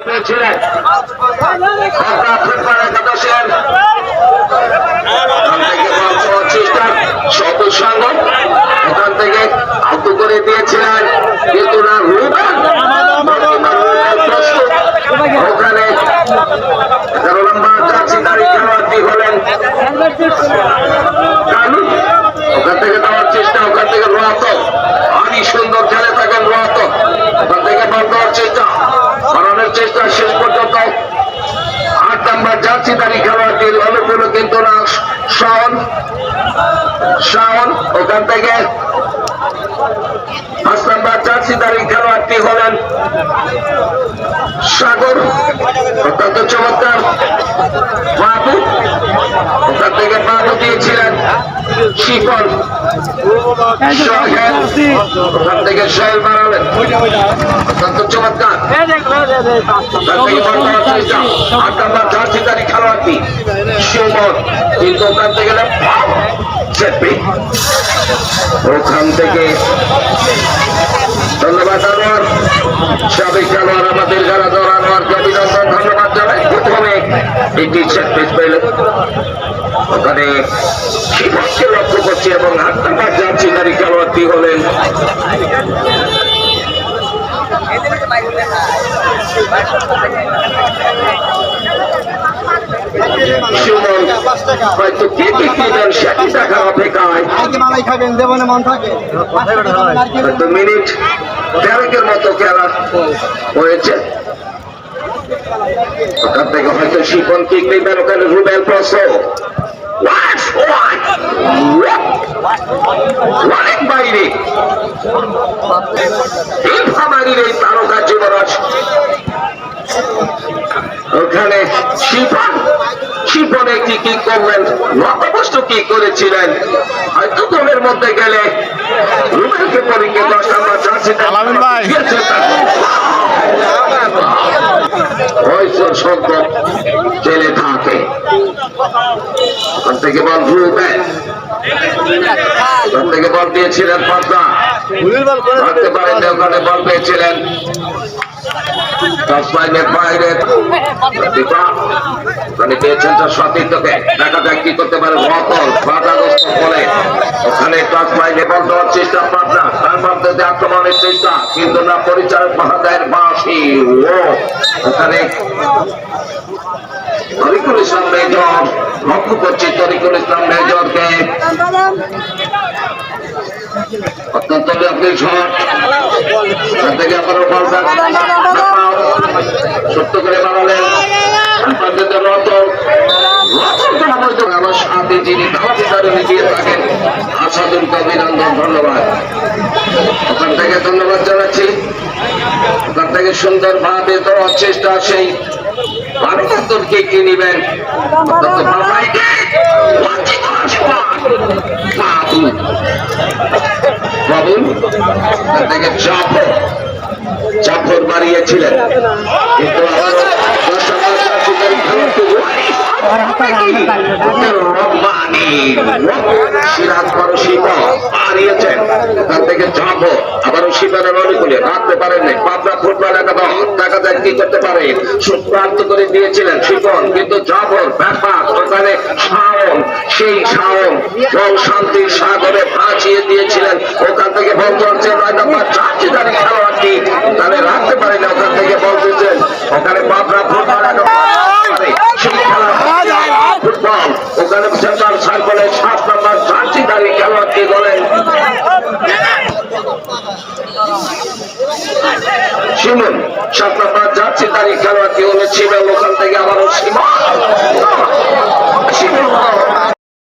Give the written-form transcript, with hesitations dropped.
পেয়েছিলেন ফুটবল একাদশের চেষ্টা সবুজ সংঘ এখান থেকে আহত করে দিয়েছিলেন কিন্তু না ওখানে 11 নম্বর জার্সিধারী খেলোয়াড়টি হলেন ওখান থেকে দেওয়ার চেষ্টা ওখান থেকে রোয়াত অনেক সুন্দর খেলে থাকেন রোয়াত ওখান থেকে বল দেওয়ার চেষ্টা করানোর চেষ্টা শেষ পর্যন্ত 8 নম্বর জার্সিধারী খেলোয়াড়টির অনুকূল কিন্তু না শাওন ওখান থেকে 5 নম্বর জার্সিধারী খেলোয়াড়টি হলেন সাগর অত্যন্ত চমৎকার বাবু ওখান থেকে বাবু দিয়েছিলেন শিকল সোহেল ওখান থেকে সোহেল বাড়ালেন অত্যন্ত চমৎকার জার্সিধারী খেলোয়াড়টি সুমন কিন্তু ওখান থেকে ওখান থেকে ধন্যবাদ আনোয়ার সাবেক খেলোয়াড় আমাদের যারা আনোয়ারকে অভিনন্দন ধন্যবাদ জানাই প্রথমে এটি সেট পিস পেলেন ওখানে শিবকে লক্ষ্য করছি এবং 8 নম্বর জার্সিধারী খেলোয়াড়টি হলেন সুমন হয়তো কে দেন সেটি দেখার অপেক্ষায় মিনিট 13 মতো খেলা হয়েছে ওখান থেকে হয়তো শিপন কিক নেবেন ওখানে রুবেল প্রশ্ন অনেক বাইরে ইনফামারির এই তারকা যুবরাজ ওখানে শিপন একটি কিক করলেন লক্ষ্যবস্ত কি করেছিলেন হয়তো গোলের মধ্যে গেলে রুবেলকে পরীক্ষা 10 নম্বর জার্সি সংখ্যক খেলে থাকে ওখান থেকে বল রুবেল ওখান থেকে বল দিয়েছিলেন পাবনা ধরতে পারেন ওখানে বল পেয়েছিলেন বাইরে পেয়েছেন তার সতীর্থকে দেখা যাক কি করতে পারে রতন বাধাগ্রস্ত বলে ওখানে টস লাইনে বল দেওয়ার চেষ্টা পাবনা তার মধ্যে আক্রমণের চেষ্টা কিন্তু না পরিচালক মহোদয়ের বাঁশি ওখানে তরিকুল ইসলাম মেজর লক্ষ্য করছি তরিকুল ইসলাম মেজরকে অত্যন্ত শট থেকে আবারও বল সত্য করে বাড়ালেন আমার সাথে যিনি দাওয়াতিদারি দিয়ে থাকেন আসাদুলকে অভিনন্দন ধন্যবাদ ওখান থেকে ধন্যবাদ জানাচ্ছি ওখান থেকে সুন্দর ভাবে দেওয়ার চেষ্টা সেই বারোকে কি নিবেন বাবুল থেকে চাপর বাড়িয়েছিলেন কিন্তু আবারও শিবারের অনুকূলে রাখতে পারেননি পাবনা ফুটবল একাদশ দেখা যায় কি করতে পারে সুপ্রান্ত করে দিয়েছিলেন শিবন কিন্তু জাবর ব্যাপার ওখানে শাওন সেই শাওন বল শান্তির সাগরে ভাসিয়ে দিয়েছিলেন ওখান থেকে বল চলছে জার্সিধারী খেলোয়াড়টি তাহলে রাখতে পারেনি ওখান থেকে বল দিয়েছেন ওখানে পাবনা ফুটবল ফুটবল ওখানে সেন্টার সার্কেলে 7 নম্বর জার্সিধারী খেলোয়াড়টি বলেন শিমুল 7 নম্বর জার্সিধারী খেলোয়াড়টি হলে শিমুল ওখান থেকে আবারও শিমুল